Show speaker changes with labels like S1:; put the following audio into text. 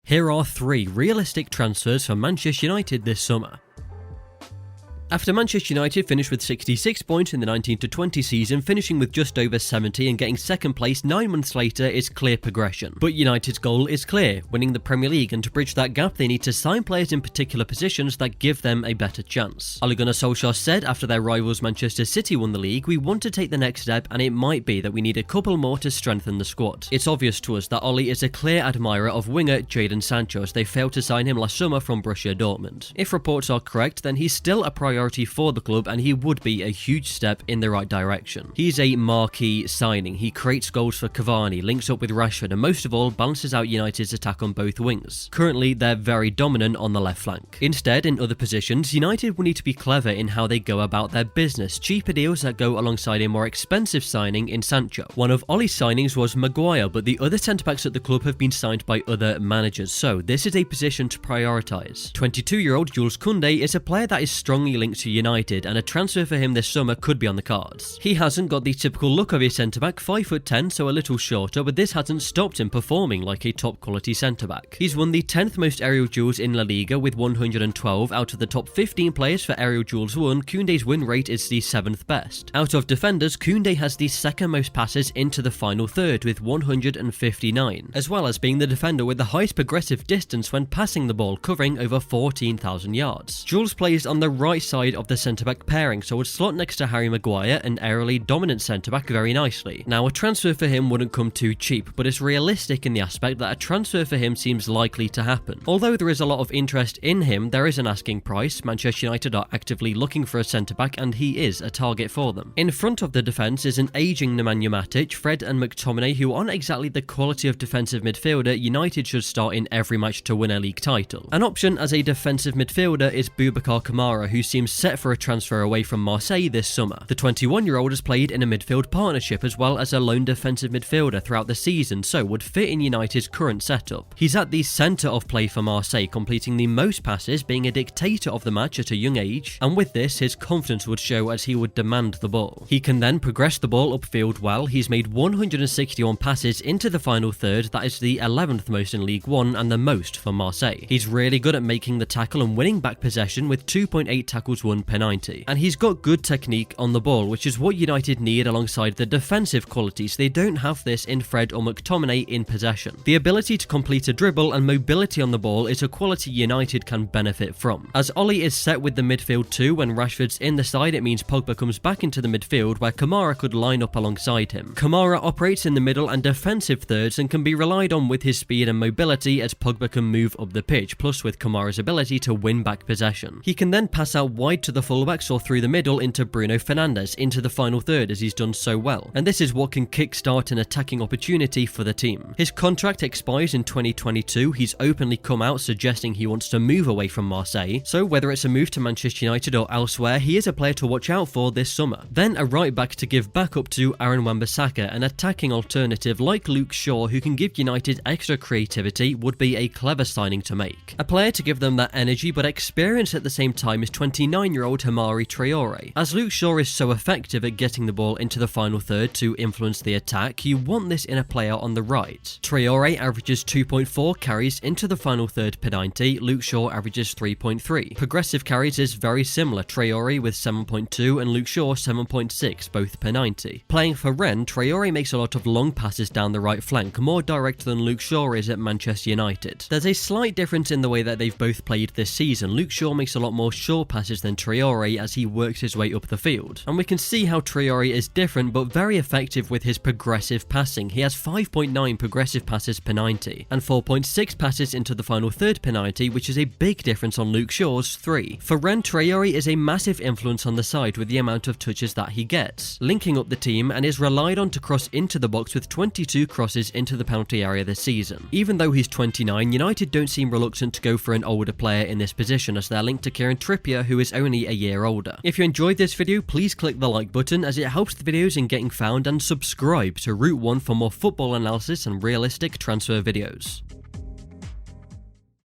S1: Here are 3 realistic transfers for Manchester United this summer. After Manchester United finished with 66 points in the 19-20 season, finishing with just over 70 and getting second place 9 months later is clear progression. But United's goal is clear, winning the Premier League, and to bridge that gap they need to sign players in particular positions that give them a better chance. Ole Gunnar Solskjaer said after their rivals Manchester City won the league, "We want to take the next step and it might be that we need a couple more to strengthen the squad." It's obvious to us that Ole is a clear admirer of winger Jadon Sancho as they failed to sign him last summer from Borussia Dortmund. If reports are correct, then he's still a priority for the club and he would be a huge step in the right direction. He's a marquee signing. He creates goals for Cavani, links up with Rashford, and most of all balances out United's attack on both wings. Currently they're very dominant on the left flank. Instead, in other positions, United will need to be clever in how they go about their business. Cheaper deals that go alongside a more expensive signing in Sancho. One of Ole's signings was Maguire, but the other centre-backs at the club have been signed by other managers, so this is a position to prioritise. 22-year-old Jules Koundé is a player that is strongly linked to United, and a transfer for him this summer could be on the cards. He hasn't got the typical look of a centre-back, 5'10", so a little shorter, but this hasn't stopped him performing like a top quality centre-back. He's won the 10th most aerial duels in La Liga with 112. Out of the top 15 players for aerial duels won, Koundé's win rate is the 7th best. Out of defenders, Koundé has the 2nd most passes into the final third with 159, as well as being the defender with the highest progressive distance when passing the ball, covering over 14,000 yards. Jules plays on the right side of the centre-back pairing, so would slot next to Harry Maguire, an aerially dominant centre-back, very nicely. Now, a transfer for him wouldn't come too cheap, but it's realistic in the aspect that a transfer for him seems likely to happen. Although there is a lot of interest in him, there is an asking price. Manchester United are actively looking for a centre-back and he is a target for them. In front of the defence is an ageing Nemanja Matic, Fred and McTominay, who aren't exactly the quality of defensive midfielder United should start in every match to win a league title. An option as a defensive midfielder is Boubacar Kamara, who seems set for a transfer away from Marseille this summer. The 21-year-old has played in a midfield partnership as well as a lone defensive midfielder throughout the season, so would fit in United's current setup. He's at the centre of play for Marseille, completing the most passes, being a dictator of the match at a young age, and with this his confidence would show as he would demand the ball. He can then progress the ball upfield well. He's made 161 passes into the final third, that is the 11th most in League One and the most for Marseille. He's really good at making the tackle and winning back possession with 2.8 tackles won per 90, and he's got good technique on the ball, which is what United need alongside the defensive qualities. They don't have this in Fred or McTominay in possession. The ability to complete a dribble and mobility on the ball is a quality United can benefit from. As Ole is set with the midfield too, when Rashford's in the side it means Pogba comes back into the midfield where Kamara could line up alongside him. Kamara operates in the middle and defensive thirds and can be relied on with his speed and mobility as Pogba can move up the pitch, plus with Kamara's ability to win back possession. He can then pass out wide to the fullbacks or through the middle into Bruno Fernandes into the final third as he's done so well, and this is what can kickstart an attacking opportunity for the team. His contract expires in 2022. He's openly come out suggesting he wants to move away from Marseille, so whether it's a move to Manchester United or elsewhere, he is a player to watch out for this summer. Then a right back to give backup to WAN-BISSAKA, an attacking alternative like Luke Shaw who can give United extra creativity would be a clever signing to make. A player to give them that energy but experience at the same time is 29-year-old Hamari Traore. As Luke Shaw is so effective at getting the ball into the final third to influence the attack, you want this in a player on the right. Traore averages 2.4 carries into the final third per 90, Luke Shaw averages 3.3. Progressive carries is very similar, Traore with 7.2 and Luke Shaw 7.6, both per 90. Playing for Rennes, Traore makes a lot of long passes down the right flank, more direct than Luke Shaw is at Manchester United. There's a slight difference in the way that they've both played this season. Luke Shaw makes a lot more short passes than Traore as he works his way up the field, and we can see how Traore is different but very effective with his progressive passing. He has 5.9 progressive passes per 90 and 4.6 passes into the final third per 90, which is a big difference on Luke Shaw's 3. For Rennes, Traore is a massive influence on the side with the amount of touches that he gets, linking up the team, and is relied on to cross into the box with 22 crosses into the penalty area this season. Even though he's 29, United don't seem reluctant to go for an older player in this position as they're linked to Kieran Trippier, who is only a year older. If you enjoyed this video, please click the like button as it helps the videos in getting found, and subscribe to Route 1 for more football analysis and realistic transfer videos.